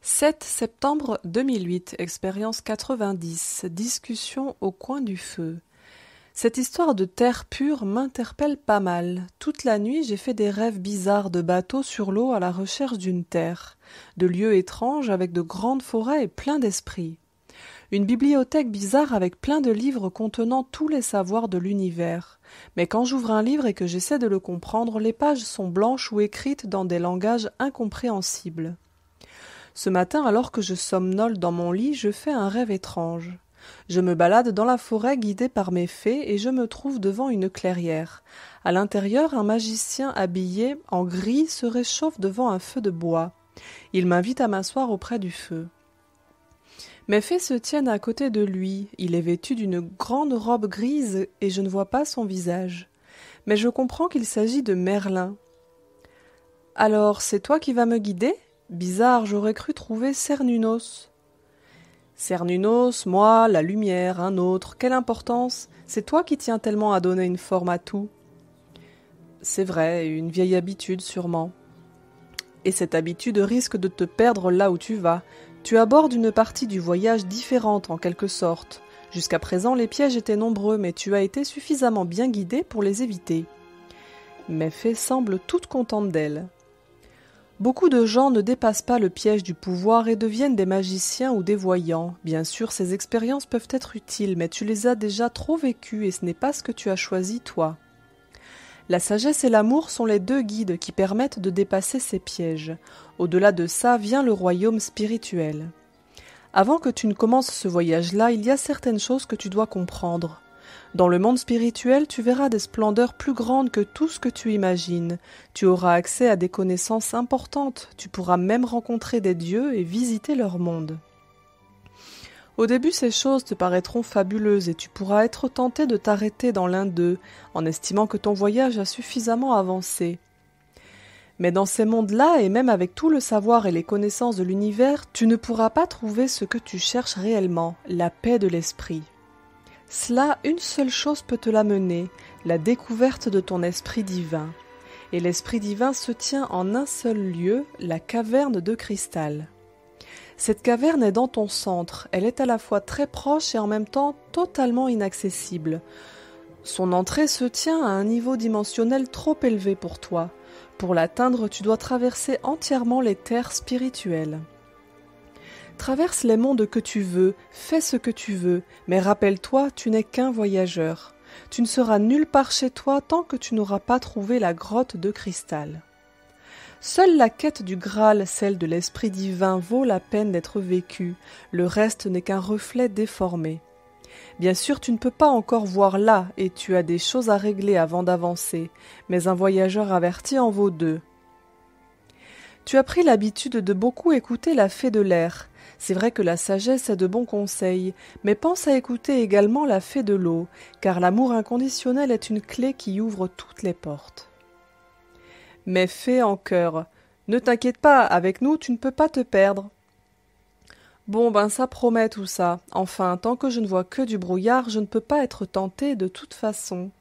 7 septembre 2008, expérience 90, discussion au coin du feu. Cette histoire de terre pure m'interpelle pas mal. Toute la nuit, j'ai fait des rêves bizarres de bateaux sur l'eau à la recherche d'une terre, de lieux étranges avec de grandes forêts et plein d'esprits. Une bibliothèque bizarre avec plein de livres contenant tous les savoirs de l'univers. Mais quand j'ouvre un livre et que j'essaie de le comprendre, les pages sont blanches ou écrites dans des langages incompréhensibles. Ce matin, alors que je somnole dans mon lit, je fais un rêve étrange. Je me balade dans la forêt guidée par mes fées et je me trouve devant une clairière. À l'intérieur, un magicien habillé en gris se réchauffe devant un feu de bois. Il m'invite à m'asseoir auprès du feu. Mes fées se tiennent à côté de lui. Il est vêtu d'une grande robe grise et je ne vois pas son visage. Mais je comprends qu'il s'agit de Merlin. « Alors, c'est toi qui vas me guider ?» Bizarre, j'aurais cru trouver Cernunnos. Cernunnos, moi, la lumière, un autre, quelle importance? C'est toi qui tiens tellement à donner une forme à tout. C'est vrai, une vieille habitude sûrement. Et cette habitude risque de te perdre là où tu vas. Tu abordes une partie du voyage différente en quelque sorte. Jusqu'à présent, les pièges étaient nombreux, mais tu as été suffisamment bien guidé pour les éviter. Mes fées semblent toutes contentes d'elle. Beaucoup de gens ne dépassent pas le piège du pouvoir et deviennent des magiciens ou des voyants. Bien sûr, ces expériences peuvent être utiles, mais tu les as déjà trop vécues et ce n'est pas ce que tu as choisi toi. La sagesse et l'amour sont les deux guides qui permettent de dépasser ces pièges. Au-delà de ça vient le royaume spirituel. Avant que tu ne commences ce voyage-là, il y a certaines choses que tu dois comprendre. Dans le monde spirituel, tu verras des splendeurs plus grandes que tout ce que tu imagines. Tu auras accès à des connaissances importantes. Tu pourras même rencontrer des dieux et visiter leur monde. Au début, ces choses te paraîtront fabuleuses et tu pourras être tenté de t'arrêter dans l'un d'eux, en estimant que ton voyage a suffisamment avancé. Mais dans ces mondes-là, et même avec tout le savoir et les connaissances de l'univers, tu ne pourras pas trouver ce que tu cherches réellement, la paix de l'esprit. Cela, une seule chose peut te l'amener, la découverte de ton esprit divin. Et l'esprit divin se tient en un seul lieu, la caverne de cristal. Cette caverne est dans ton centre, elle est à la fois très proche et en même temps totalement inaccessible. Son entrée se tient à un niveau dimensionnel trop élevé pour toi. Pour l'atteindre, tu dois traverser entièrement les terres spirituelles. Traverse les mondes que tu veux, fais ce que tu veux, mais rappelle-toi, tu n'es qu'un voyageur. Tu ne seras nulle part chez toi tant que tu n'auras pas trouvé la grotte de cristal. Seule la quête du Graal, celle de l'esprit divin, vaut la peine d'être vécue. Le reste n'est qu'un reflet déformé. Bien sûr, tu ne peux pas encore voir là, et tu as des choses à régler avant d'avancer, mais un voyageur averti en vaut deux. Tu as pris l'habitude de beaucoup écouter la fée de l'air. C'est vrai que la sagesse est de bons conseils, mais pense à écouter également la fée de l'eau, car l'amour inconditionnel est une clé qui ouvre toutes les portes. Mais fée en chœur, ne t'inquiète pas, avec nous tu ne peux pas te perdre. Bon ça promet tout ça. Enfin, tant que je ne vois que du brouillard, je ne peux pas être tentée de toute façon.